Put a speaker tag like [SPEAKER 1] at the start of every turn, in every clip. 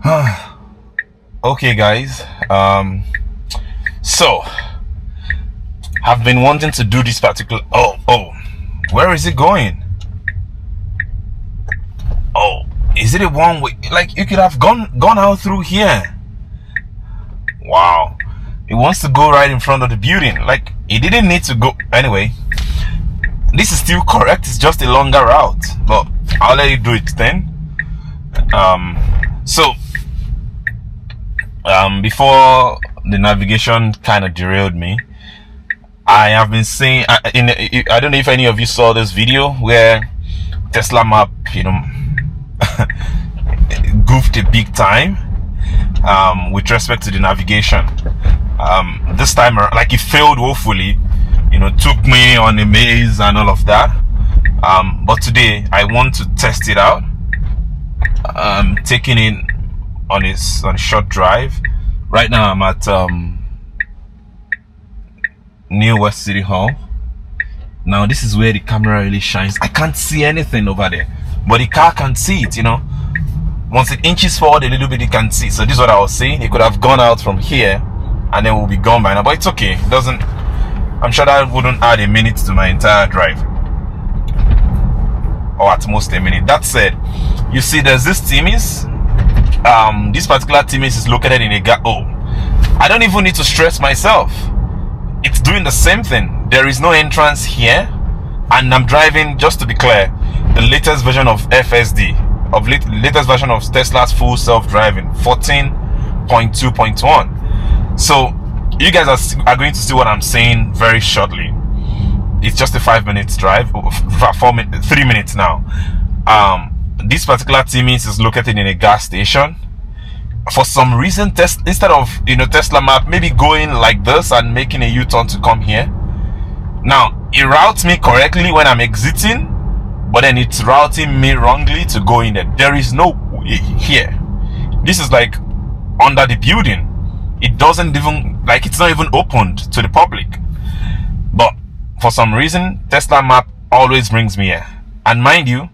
[SPEAKER 1] Okay, guys. So I've been wanting to do this particular. Where is it going? Oh, is it a one way? Like you could have gone out through here. Wow, it wants to go right in front of the building. Like it didn't need to go anyway. This is still correct. It's just a longer route, but I'll let you do it then. Before the navigation kind of derailed me, I have been saying, I don't know if any of you saw this video where Tesla map, goofed a big time with respect to the navigation. This time around, like it failed woefully, took me on a maze and all of that. But today I want to test it out. Taking it on a short drive. Right now I'm at New West City Hall. Now this is where the camera really shines. I can't see anything over there, but the car can see it. Once it inches forward a little bit, it can see. So this is what I was saying. It could have gone out from here and then we'll be gone by now, but it's okay. It doesn't. I'm sure that wouldn't add a minute to my entire drive, or at most a minute. That said, you see there's this Timmy's. This particular Timmy's is located in I don't even need to stress myself. It's doing the same thing. There is no entrance here, and I'm driving, just to be clear, the latest version of FSD, latest version of Tesla's full self-driving 14.2.1. So you guys are going to see what I'm saying very shortly. It's just a 5 minutes drive, 3 minutes now. This particular Timmy's is located in a gas station. For some reason, instead of Tesla map maybe going like this and making a U-turn to come here, now it routes me correctly when I'm exiting, but then it's routing me wrongly to go in there. There is no way here. This is like under the building. It doesn't even, like, it's not even opened to the public. But for some reason, Tesla map always brings me here. And mind you,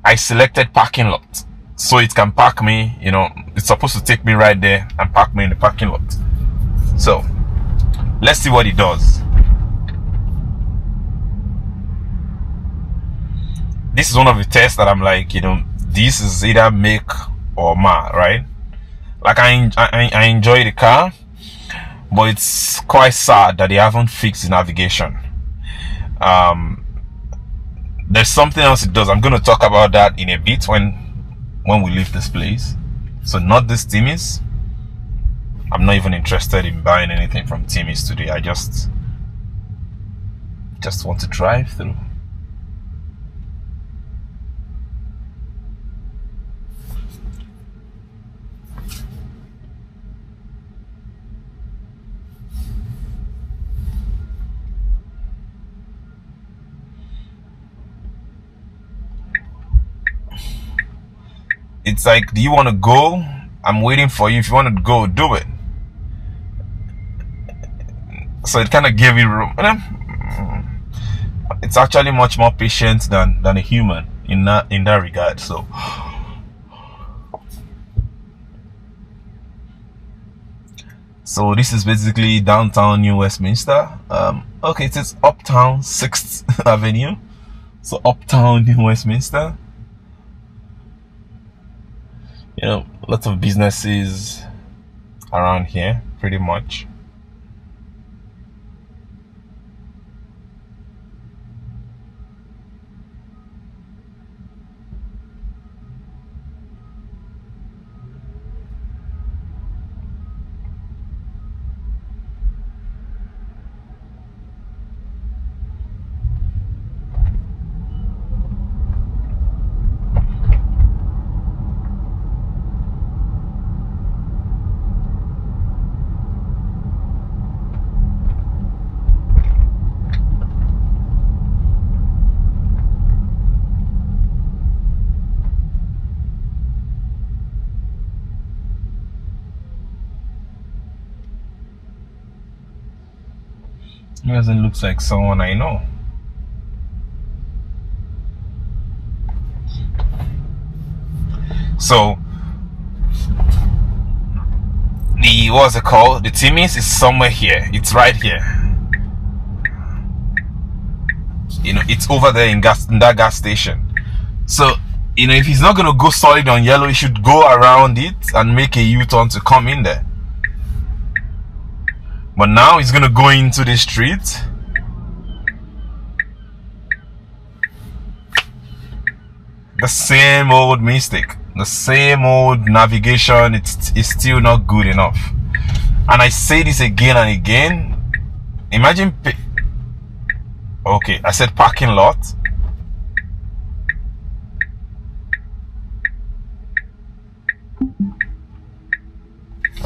[SPEAKER 1] I selected parking lot, so it can park me, it's supposed to take me right there and park me in the parking lot. So let's see what it does. This is one of the tests that I'm like, this is either make or ma, right? Like I enjoy the car, but it's quite sad that they haven't fixed the navigation. There's something else it does. I'm going to talk about that in a bit when we leave this place. So not this Timmy's. I'm not even interested in buying anything from Timmy's today. I just want to drive through. It's like, do you want to go? I'm waiting for you. If you want to go, do it. So it kind of gave you room. It's actually much more patient than a human in that regard. So this is basically downtown New Westminster. Okay, it is Uptown 6th Avenue. So Uptown New Westminster. Lots of businesses around here, pretty much. He doesn't look like someone I know. So the, what's it called, the Timmy's is somewhere here. It's right here. You know, it's over there in that gas station. So, you know, if he's not going to go solid on yellow, he should go around it and make a U-turn to come in there. But now he's going to go into the street. The same old mistake. The same old navigation. It's still not good enough. And I say this again and again. Imagine... Okay, I said parking lot.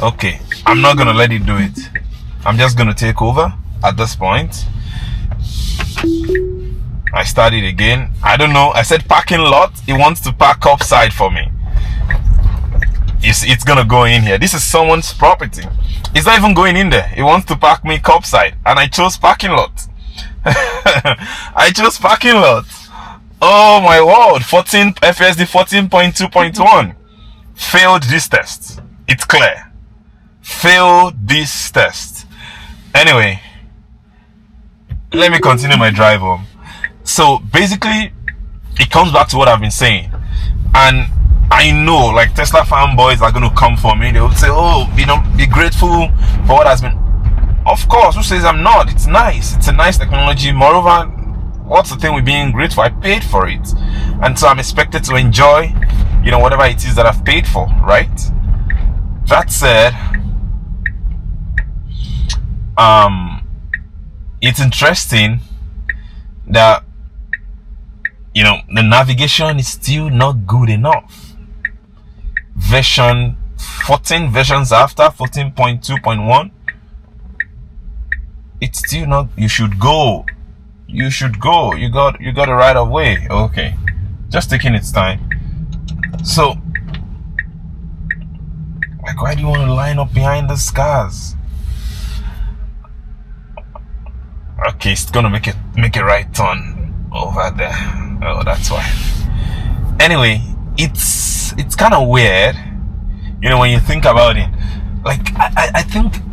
[SPEAKER 1] Okay, I'm not gonna let it do it. I'm just gonna take over at this point. I started again. I don't know. I said parking lot. It wants to park upside for me. It's gonna go in here. This is someone's property. It's not even going in there. It wants to park me upside, and I chose parking lot. I chose parking lot. Oh my word. FSD 14.2.1 failed this test. It's clear. Failed this test. Anyway, let me continue my drive home. So basically, it comes back to what I've been saying. And I know, like, Tesla fanboys are going to come for me. They will say, oh, you know, be grateful for what has been. Of course, who says I'm not? It's nice. It's a nice technology. Moreover, what's the thing with being grateful? I paid for it. And so I'm expected to enjoy, you know, whatever it is that I've paid for, right? That said, it's interesting that, you know, the navigation is still not good enough. Version 14 versions after 14.2.1, it's still not. You should go. You got a right of way. Okay, just taking its time. So, like, why do you want to line up behind those cars? Okay, it's gonna make a right turn over there. Oh, that's why. Anyway, it's kind of weird, you know, when you think about it. Like, I think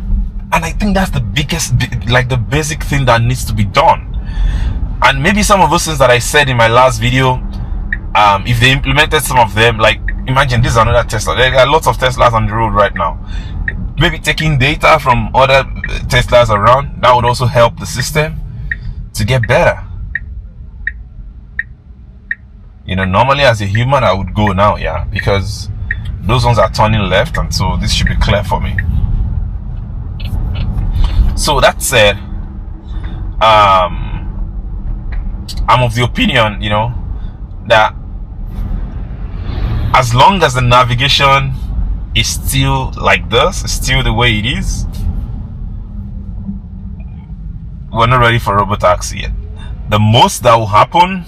[SPEAKER 1] that's the biggest, like, the basic thing that needs to be done. And maybe some of those things that I said in my last video, if they implemented some of them, like, imagine this is another Tesla. There are lots of Teslas on the road right now. Maybe taking data from other Teslas around, that would also help the system to get better. You know, normally as a human, I would go now, yeah, because those ones are turning left, and so this should be clear for me. So that said, I'm of the opinion, you know, that as long as the navigation is still like this, still the way it is, we're not ready for Robotaxi yet. The most that will happen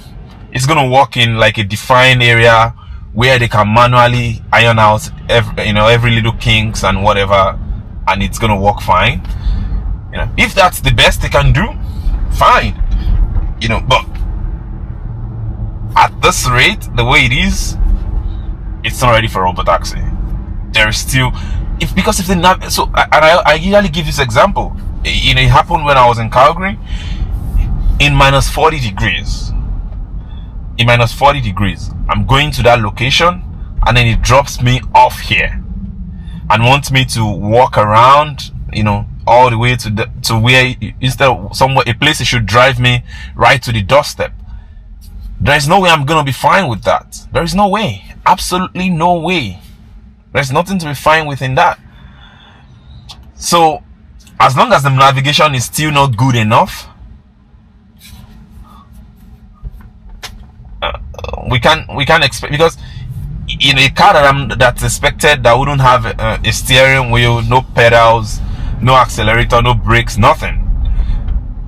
[SPEAKER 1] is going to walk in like a defined area where they can manually iron out every little kinks and whatever, and it's going to work fine. You know, if that's the best they can do, fine. You know, but at this rate, the way it is, it's not ready for Robotaxi. There is still, because if the nav, so I usually give this example. You know, it happened when I was in Calgary in minus 40 degrees. In minus 40 degrees, I'm going to that location, and then it drops me off here and wants me to walk around, you know, all the way to where, instead of somewhere, a place it should drive me right to the doorstep. There is no way I'm gonna be fine with that. There is no way. Absolutely no way. There's nothing to be fine with in that. So, as long as the navigation is still not good enough, we can't expect, because in a car that's expected, that wouldn't have a steering wheel, no pedals, no accelerator, no brakes, nothing.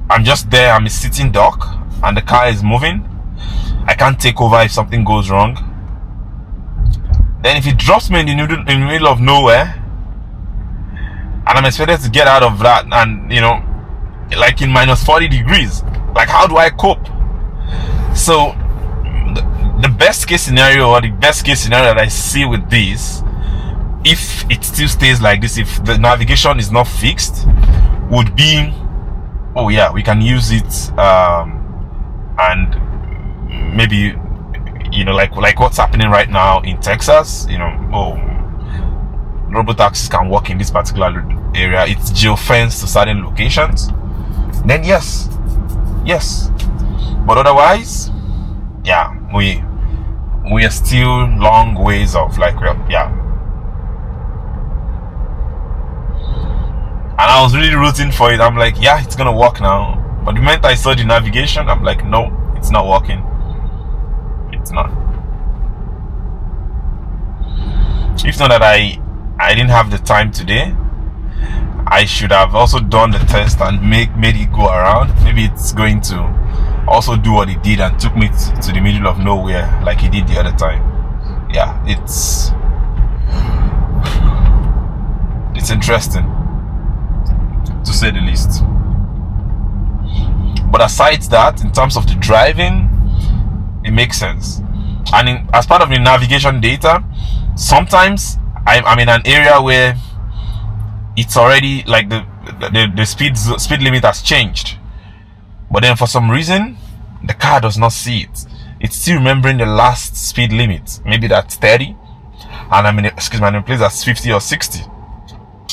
[SPEAKER 1] I'm just there. I'm a sitting duck, and the car is moving. I can't take over if something goes wrong. Then if it drops me in the middle of nowhere, and I'm expected to get out of that, and you know, like in minus 40 degrees, like, how do I cope? So the best case scenario, or the best case scenario that I see with this, if it still stays like this, if the navigation is not fixed, would be, oh yeah, we can use it, and maybe, you know, like what's happening right now in Texas, you know, oh, robotaxis can work in this particular area, it's geofenced to certain locations, then yes, but otherwise, yeah, we are still long ways of, like, yeah. And I was really rooting for it. I'm like, yeah, it's gonna work now. But the moment I saw the navigation, I'm like, no, it's not working. It's not. If not that I didn't have the time today, I should have also done the test and made it go around. Maybe it's going to also do what it did and took me to the middle of nowhere like it did the other time. Yeah, it's interesting, to say the least. But aside that, in terms of the driving, it makes sense. And as part of the navigation data, sometimes I'm in an area where it's already like the speed limit has changed, but then for some reason the car does not see it. It's still remembering the last speed limit. Maybe that's 30, and I'm in a place that's 50 or 60.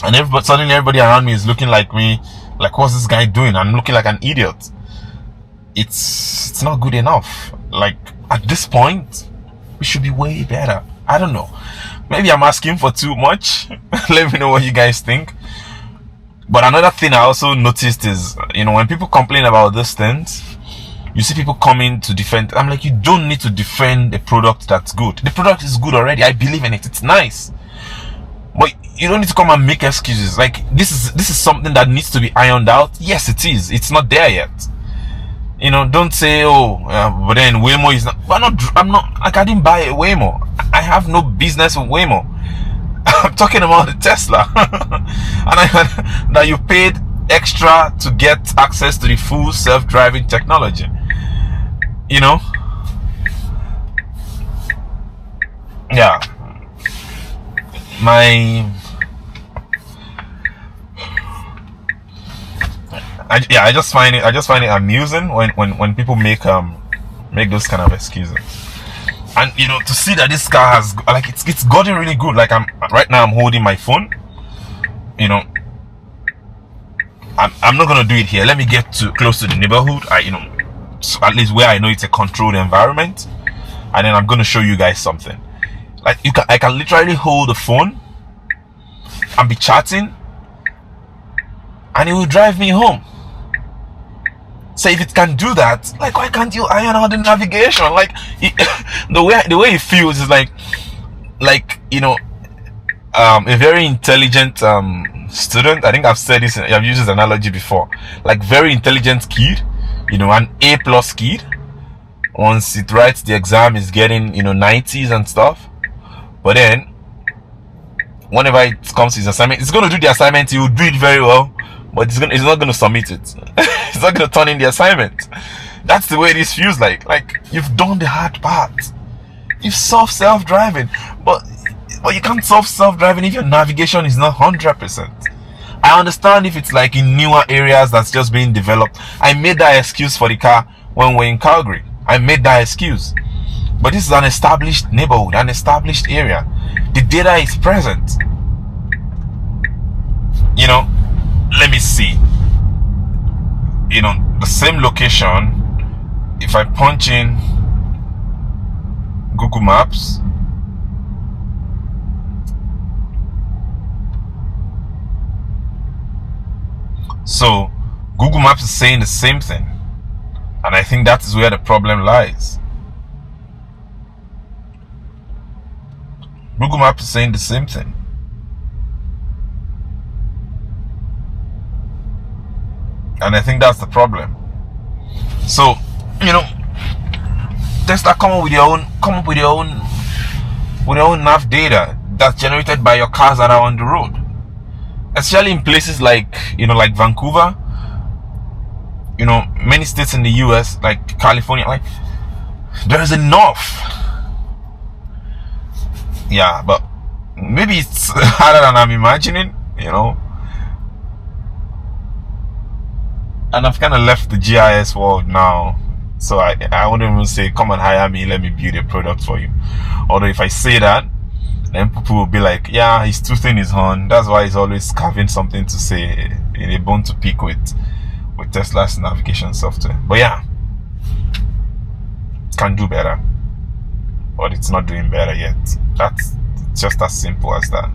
[SPEAKER 1] And suddenly everybody around me is looking like me, like, what's this guy doing? I'm looking like an idiot. It's not good enough. Like, at this point, we should be way better. I don't know. Maybe I'm asking for too much. Let me know what you guys think. But another thing I also noticed is, you know, when people complain about these things, you see people coming to defend. I'm like, you don't need to defend a product that's good. The product is good already. I believe in it. It's nice. But you don't need to come and make excuses. Like, this is something that needs to be ironed out. Yes, it is. It's not there yet. You know, don't say, oh, but then Waymo is not. I'm not. Like, I didn't buy a Waymo. I have no business with Waymo. I'm talking about the Tesla, and that you paid extra to get access to the full self-driving technology. You know, yeah. I just find it amusing when people make those kind of excuses. And you know, to see that this car has, like, it's gotten really good. Like, right now I'm holding my phone. You know, I'm not gonna do it here. Let me get close to the neighborhood. So at least where I know it's a controlled environment, and then I'm gonna show you guys something. Like, I can literally hold the phone and be chatting, and it will drive me home. So if it can do that, like, why can't you iron out the navigation? Like, the way it feels is like, you know, a very intelligent student. I think I've said this. I've used this analogy before. Like, very intelligent kid, you know, an A+ kid. Once it writes the exam, is getting, you know, 90s and stuff. But then, whenever it comes to his assignment, it's going to do the assignment. He will do it very well, but it's not going to submit it. It's not going to turn in the assignment. That's the way this feels like. Like, you've done the hard part. You've solved self-driving, but you can't solve self-driving if your navigation is not 100%. I understand if it's like in newer areas that's just being developed. I made that excuse for the car when we're in Calgary. I made that excuse. But this is an established neighborhood, an established area. The data is present. You know, let me see. You know, the same location, if I punch in Google Maps, so Google Maps is saying the same thing. And I think that is where the problem lies. Google Maps is saying the same thing. And I think that's the problem. So, you know, Tesla come up with your own nav data that's generated by your cars that are on the road. Especially in places like, you know, like Vancouver, you know, many states in the US, like California, like, there is enough. Yeah, but maybe it's harder than I'm imagining, you know. And I've kind of left the GIS world now, so I wouldn't even say come and hire me, let me build a product for you. Although if I say that, then people will be like, yeah, he's toothing his horn, that's why he's always having something to say, in a bone to pick with Tesla's navigation software. But yeah, it can do better, but it's not doing better yet. That's just as simple as that.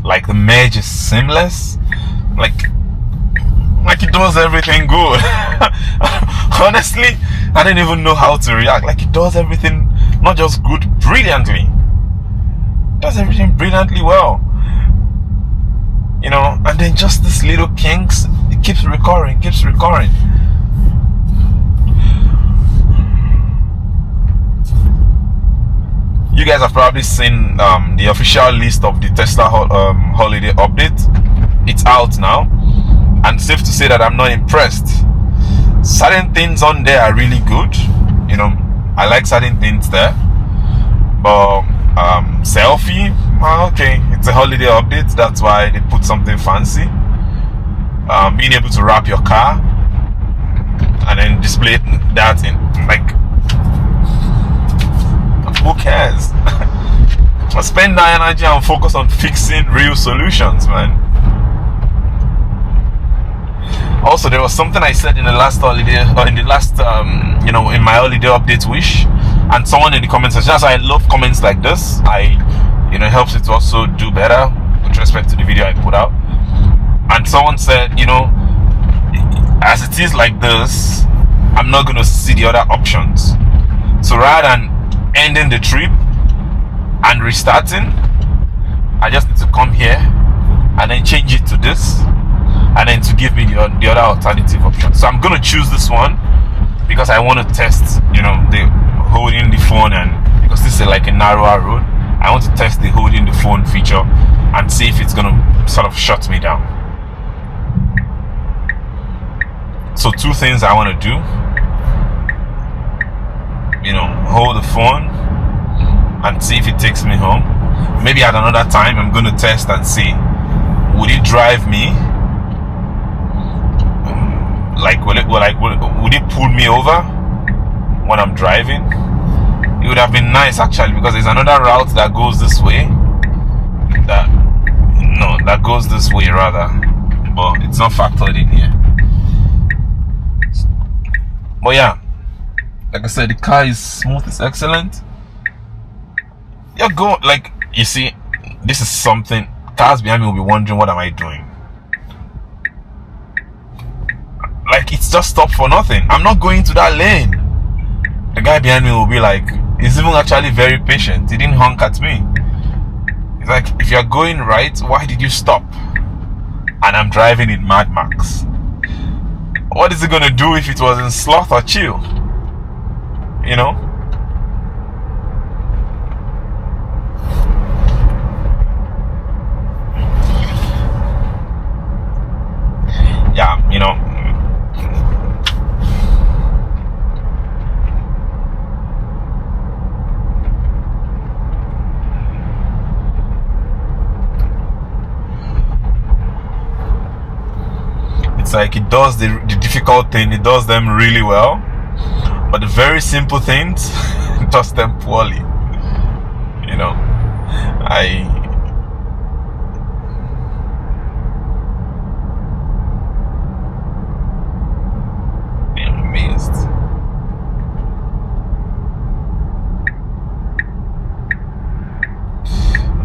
[SPEAKER 1] Like the merge is seamless, like it does everything good. Honestly, I didn't even know how to react. Like it does everything not just good, brilliantly. It does everything brilliantly well, you know. And then just this little kinks, it keeps recurring. You guys have probably seen the official list of the Tesla holiday update. It's out now, and safe to say that I'm not impressed. Certain things on there are really good, you know. I like certain things there, but selfie, okay, it's a holiday update, that's why they put something fancy. Being able to wrap your car and then display that in, like, who cares? Spend that energy and focus on fixing real solutions, man. Also, there was something I said in the last holiday, or in the last, you know, in my holiday update wish, and someone in the comments section. That's why I love comments like this. You know, it helps it to also do better with respect to the video I put out. And someone said, you know, as it is like this, I'm not going to see the other options. So rather than ending the trip and restarting, I just need to come here and then change it to this, and then to give me the other alternative option. So I'm gonna choose this one because I want to test, you know, the holding the phone, and because this is like a narrower road, I want to test the holding the phone feature and see if it's gonna sort of shut me down. So two things I want to do, you know, hold the phone and see if it takes me home. Maybe at another time I'm going to test and see, would it drive me, like would it pull me over when I'm driving? It would have been nice actually, because there's another route that goes this way, that goes this way rather, but it's not factored in here. But yeah, like I said, the car is smooth, it's excellent. You're going, like, you see, this is something, cars behind me will be wondering, what am I doing? Like, it's just stopped for nothing. I'm not going to that lane. The guy behind me will be like, he's even actually very patient. He didn't honk at me. He's like, if you're going right, why did you stop? And I'm driving in Mad Max. What is it gonna do if it was in sloth or chill? You know? Yeah, you know. It's like it does the difficult thing, it does them really well. But the very simple things, it does them poorly. You know, I'm amazed.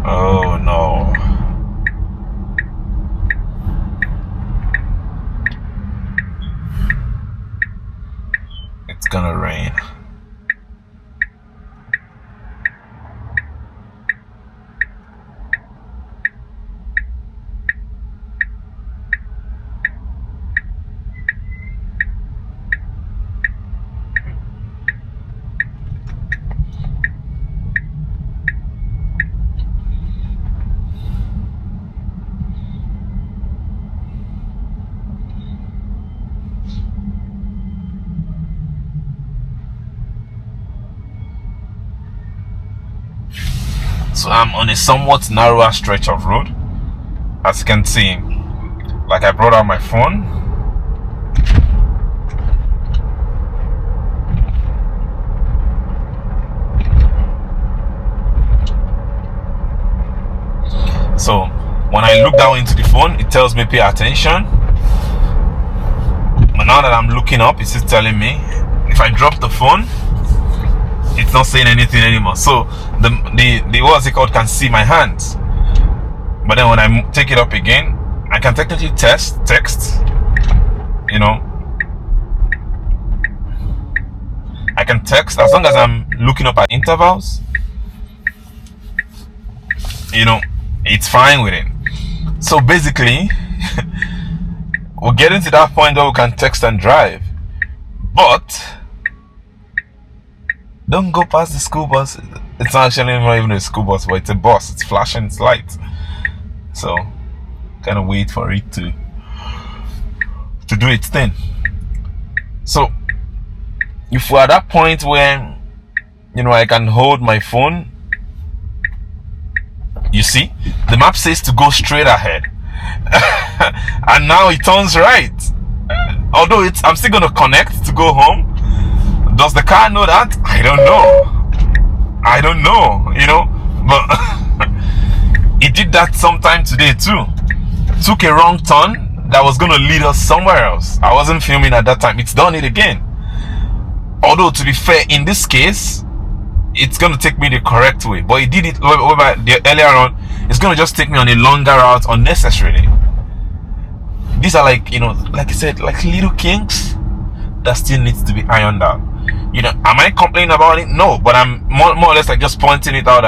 [SPEAKER 1] Oh no. It's gonna rain. So I'm on a somewhat narrower stretch of road, as you can see. Like, I brought out my phone. So when I look down into the phone, it tells me pay attention. But now that I'm looking up, it's just telling me if I drop the phone, it's not saying anything anymore. So the what's it called, can see my hands. But then when I take it up again, I can technically text, you know. I can text as long as I'm looking up at intervals, you know, it's fine with it. So basically, we're getting to that point where we can text and drive. But don't go past the school bus. It's actually not even a school bus, but it's a bus. It's flashing its lights. So kind of wait for it to do its thing. So if we're at that point where, you know, I can hold my phone, you see the map says to go straight ahead. And now it turns right. Although I'm still gonna connect to go home. Does the car know that? I don't know, you know. But it did that sometime today too. Took a wrong turn that was gonna lead us somewhere else. I wasn't filming at that time. It's done it again. Although, to be fair, in this case, it's gonna take me the correct way. But it did it earlier on. It's gonna just take me on a longer route unnecessarily. These are, like, you know, like I said, like little kinks that still needs to be ironed out. You know, am I complaining about it? No, but I'm more or less like just pointing it out.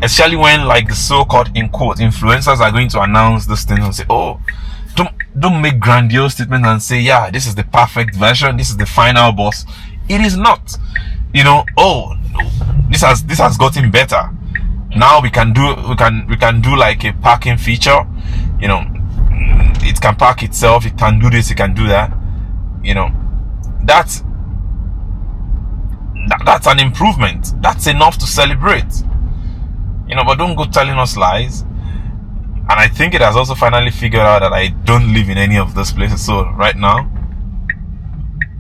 [SPEAKER 1] Especially when, like, the so-called, in quote, influencers are going to announce this thing and say, oh, don't make grandiose statements and say, yeah, this is the perfect version, this is the final boss. It is not. You know, oh, this has gotten better. Now we can do like a parking feature. You know, it can park itself, it can do this, it can do that. You know, that's an improvement. That's enough to celebrate. You know, but don't go telling us lies. And I think it has also finally figured out that I don't live in any of those places. So right now,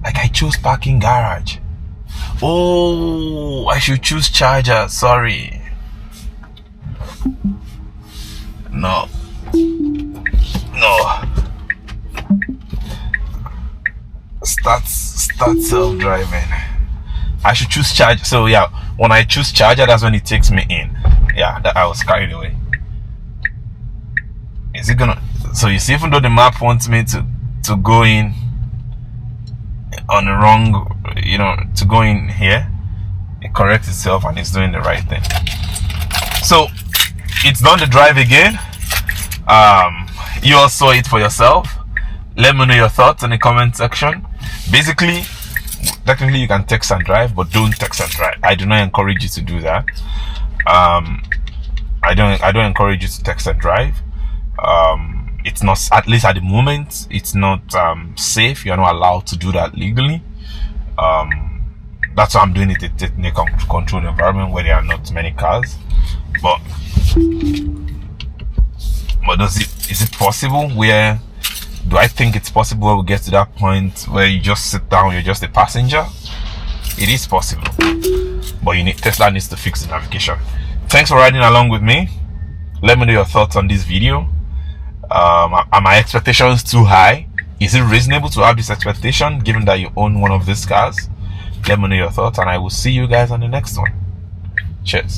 [SPEAKER 1] like, I chose parking garage. Oh, I should choose charger. Sorry. No. Start self-driving. I should choose charger. So yeah, when I choose charger, that's when it takes me in. Yeah, that I was carried away. Is it gonna? So you see, even though the map wants me to go in on the wrong, you know, to go in here, it corrects itself and it's doing the right thing. So it's done the drive again. You all saw it for yourself. Let me know your thoughts in the comment section. Basically, technically you can text and drive, but don't text and drive. I do not encourage you to do that. I don't encourage you to text and drive. It's not, at least at the moment, it's not safe. You're not allowed to do that legally. That's why I'm doing it in a controlled environment where there are not many cars. But is it possible? Where do I think it's possible where we get to that point where you just sit down, you're just a passenger? It is possible, but Tesla needs to fix the navigation. Thanks for riding along with me. Let me know your thoughts on this video. Are my expectations too high? Is it reasonable to have this expectation given that you own one of these cars? Let me know your thoughts, and I will see you guys on the next one. Cheers.